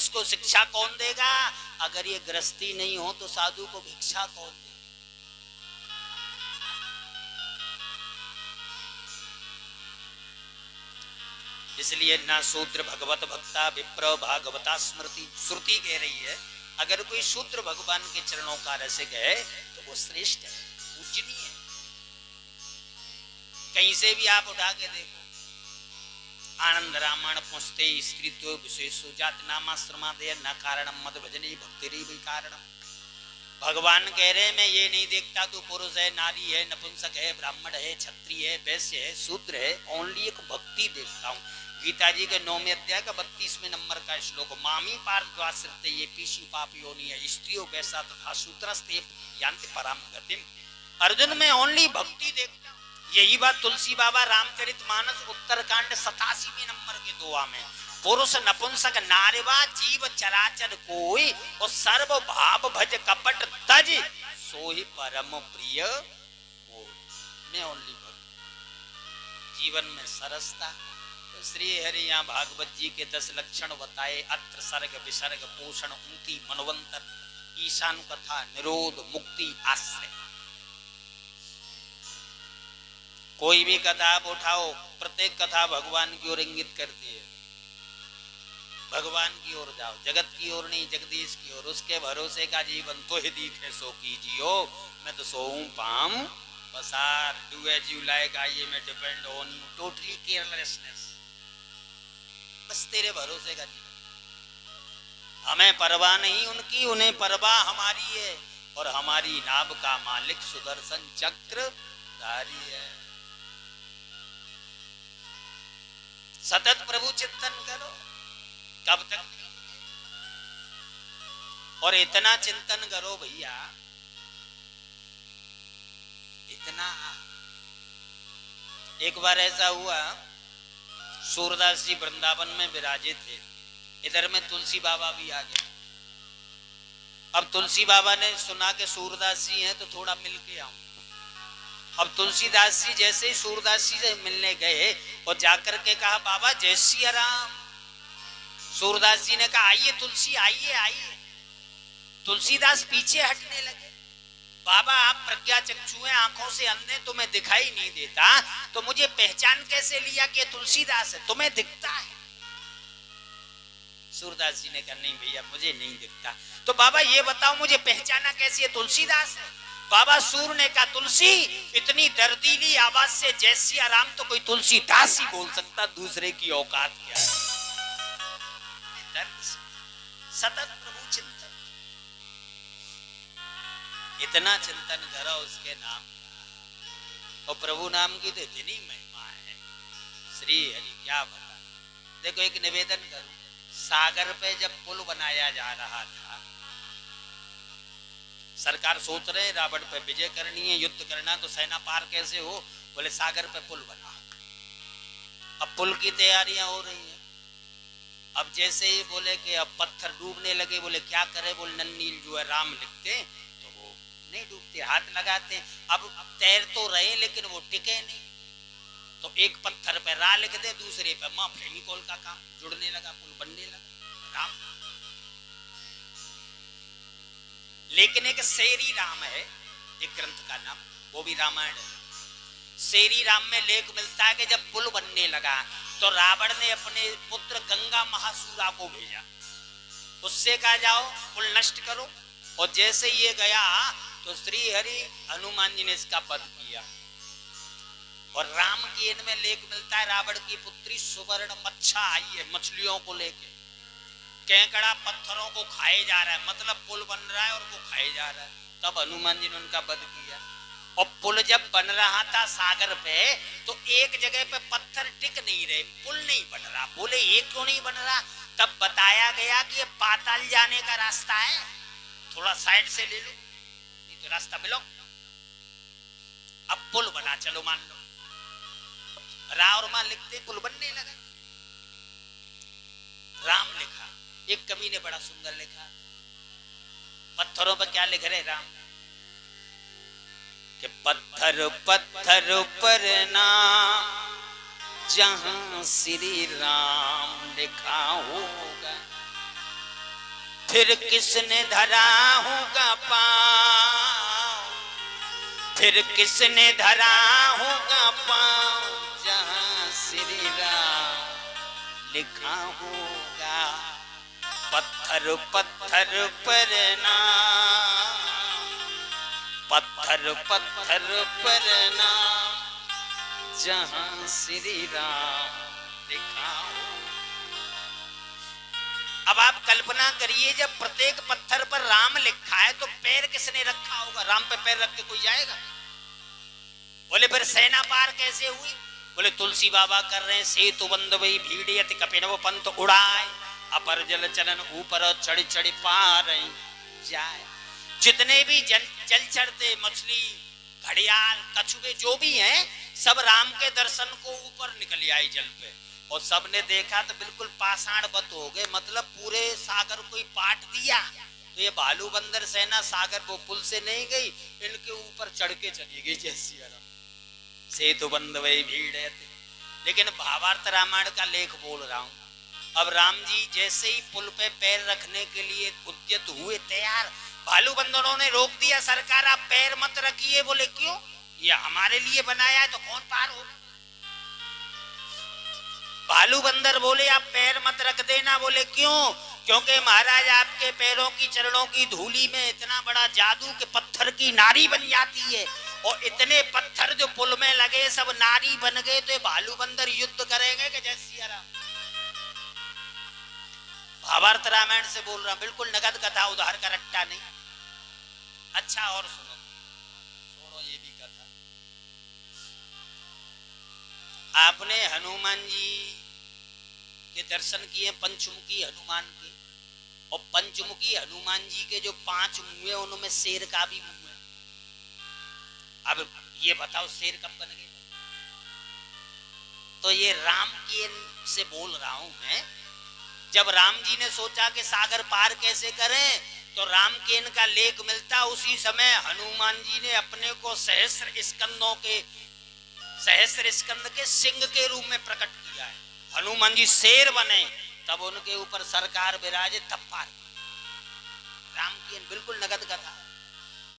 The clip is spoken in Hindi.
इसको शिक्षा कौन देगा? अगर ये गृहस्थी नहीं हो तो साधु को भिक्षा कौन देगा? इसलिए ना शूद्र भगवत भक्ता विप्र भागवता स्मृति। श्रुति कह रही है अगर कोई शूद्र भगवान के चरणों का रसिक है तो वो श्रेष्ठ है, पूजनीय है। कहीं से भी आप उठा के देखो, आनंद रामायण पुस्ते स्त्रीत्व विशेषो जाति नामाश्रमादय न कारणम मद भजने भक्ति भी कारणम। भगवान कह रहे मैं ये नहीं देखता तू पुरुष है, नारी है, नपुंसक है, ब्राह्मण है, क्षत्रिय है, वैश्य है, शूद्र है, ओनली एक भक्ति देखता हूँ। गीता जी के 9वें अध्याय का 32वें नंबर का श्लोक, मामी पार्श्वाश्रित ये पीशी पापियोनि है स्त्रियों वैसा तथा शूद्रस्ते यान्ति पराम गतिम। अर्जुन में ओनली भक्ति देखता हूँ। यही बात तुलसी बाबा रामचरितमानस उत्तरकांड 87वें नंबर के दुआ में, पुरुष नपुंसक नारीवा जीव चराचर कोई और सर्व भाव भज कपट तज सोहि परम प्रिय हो। मैं ओनली भक्ति। जीवन में सरसता। तो श्री हरि यहाँ भागवत जी के 10 लक्षण बताए, अत्र सर्ग विसर्ग पोषण उन्नति मनवंतर ईशान कथा निरोध मुक्ति आश्रय। कोई भी कथा आप उठाओ, प्रत्येक कथा भगवान की ओर इंगित करती है। भगवान की ओर जाओ, जगत की ओर नहीं, जगदीश की ओर। उसके भरोसे का जीवन तो ही दिखे सो कीजियो, मैं तो सोऊं पाम पसार। Do as you like, I am depend on you, totally carelessness. बस तेरे भरोसे का जीवन। हमें परवाह नहीं उनकी, उन्हें परवाह हमारी है। और हमारी नाभ का मालिक सुदर्शन चक्र धारी है। सतत प्रभु चिंतन करो। कब तक? और इतना चिंतन करो भैया, इतना। एक बार ऐसा हुआ, सूरदास जी वृंदावन में विराजे थे, इधर में तुलसी बाबा भी आ गए। अब तुलसी बाबा ने सुना कि सूरदास जी हैं तो थोड़ा मिल के आऊं। अब तुलसीदास जी जैसे ही सूरदास जी से मिलने गए और जाकर के कहा बाबा जय सिया राम। सूरदास जी ने कहा आइए तुलसी, आइए आइए। तुलसीदास पीछे हटने लगे। बाबा आप प्रज्ञा चक्षु हैं, आंखों से अंधे, तुम्हें दिखाई नहीं देता, तो मुझे पहचान कैसे लिया कि तुलसीदास है? तुम्हें दिखता है। सूरदास जी ने कहा नहीं भैया मुझे नहीं दिखता। तो बाबा ये बताओ मुझे पहचाना कैसे है? तुलसीदास है। बाबा सूर ने कहा तुलसी इतनी दर्दीली आवाज से जय सिया राम तो कोई तुलसीदास ही बोल सकता, दूसरे की औकात क्या है? सतत प्रभु चिंतन, इतना चिंतन करो उसके नाम का। और प्रभु नाम की तो इतनी महिमा है, श्री हरि क्या बता। देखो एक निवेदन करूं, सागर पे जब पुल बनाया जा रहा था, सरकार सोच रहे रावण पे विजय करनी है, युद्ध करना, तो सेना पार कैसे हो? बोले सागर पे पुल बना। अब पुल की तैयारियां हो रही हैं। अब जैसे ही बोले कि अब पत्थर डूबने लगे, बोले क्या करे? बोले नन्नील जो है राम लिखते तो वो नहीं डूबते, हाथ लगाते। अब तैर तो रहे लेकिन वो टिके नहीं, तो एक पत्थर पे रा लिख दे, दूसरे पे मां फेविकोल का काम, जुड़ने लगा, पुल बनने लगा। राम। लेकिन एक शेरी राम है, एक ग्रंथ का नाम, वो भी रामायण है। शेरी राम में लेख मिलता है कि जब पुल बनने लगा तो रावण ने अपने पुत्र गंगा महासूरा को भेजा, उससे कहा जाओ पुल नष्ट करो। और जैसे ये गया तो श्री हरि हनुमान जी ने इसका वध किया। और राम की इनमें लेख मिलता है, रावण की पुत्री सुवर्ण मच्छा आई है मछलियों को लेके, केकड़ा पत्थरों को खाए जा रहा है, मतलब पुल बन रहा है और वो खाए जा रहा है। तब हनुमान जी ने उनका वध किया। और पुल जब बन रहा था सागर पे तो एक जगह पे पत्थर टिक नहीं रहे, पुल नहीं बन रहा। बोले ये क्यों नहीं बन रहा? तब बताया गया कि ये पाताल जाने का रास्ता है, थोड़ा साइड से ले लो, नहीं तो रास्ता मिलो। अब पुल बना, चलो मान लो। रा और मां लिखते पुल बनने लगा। राम लिखा, एक कवि ने बड़ा सुंदर लिखा, पत्थरों पर क्या लिख रहे राम कि पत्थर पत्थर पर नाम जहां श्री राम लिखा होगा। फिर किसने धरा होगा पाँव, फिर किसने धरा होगा पाँव, जहाँ श्री राम लिखा होगा। पत्थर पत्थर पर नाम, पत्थर पत्थर पर नाम, जहाँ श्री राम लिखा हो। अब आप कल्पना करिए, जब प्रत्येक पत्थर पर राम लिखा है तो पैर किसने रखा होगा? राम पे पैर रख के कोई जाएगा? बोले फिर सेना पार कैसे हुई? बोले तुलसी बाबा कर रहे हैं, सेतु बंद वही भीड़ियत कपिनव पंथ उड़ाए, अपर जल चलन ऊपर चढ़ चढ़ पार जाए। जितने भी जल चढ़ते मछली, घड़ियाल, कछुए जो भी हैं, सब राम के दर्शन को ऊपर निकल आई जल पे, और सबने देखा तो बिल्कुल पाषाण बत हो गए, मतलब पूरे सागर को ही पाट दिया। तो ये भालू बंदर सेना सागर वो पुल से नहीं गई, इनके ऊपर चढ़ के चली गई जैसी सेतु बंद वही भीड़ है। लेकिन भावार्थ रामायण का लेख बोल रहा हूं। अब राम जी जैसे ही पुल पे पैर रखने के लिए उद्यत हुए, तैयार, भालू बंदरों ने रोक दिया, सरकार आप पैर मत रखिए। बोले क्यों? ये हमारे लिए बनाया है, तो कौन पार हो? भालू बंदर बोले आप पैर मत रख देना। बोले क्यों? क्योंकि महाराज आपके पैरों की चरणों की धूली में इतना बड़ा जादू के पत्थर की नारी बन जाती है, और इतने पत्थर जो पुल में लगे सब नारी बन गए, तो ये भालू बंदर युद्ध करेंगे कि जय सिया राम? भावार्थ रामायण से बोल रहा, बिल्कुल नगद कथा, उधार का रट्टा नहीं। अच्छा और सुनो, छोड़ो ये भी कथा। आपने हनुमान जी के दर्शन किए, पंचमुखी हनुमान के, और पंचमुखी हनुमान जी के जो 5 मुंह है उनमें शेर का भी मुंह है। अब ये बताओ शेर कब बन गए? तो ये राम की से बोल रहा हूं मैं। जब राम जी ने सोचा कि सागर पार कैसे करें, तो राम के इनका लेख मिलता, उसी समय हनुमान जी ने अपने को सहस्र स्कंद के सिंह के रूप में प्रकट किया है। हनुमान जी शेर बने, तब उनके ऊपर सरकार विराजे, तब पार। राम की बिल्कुल नगद कथा।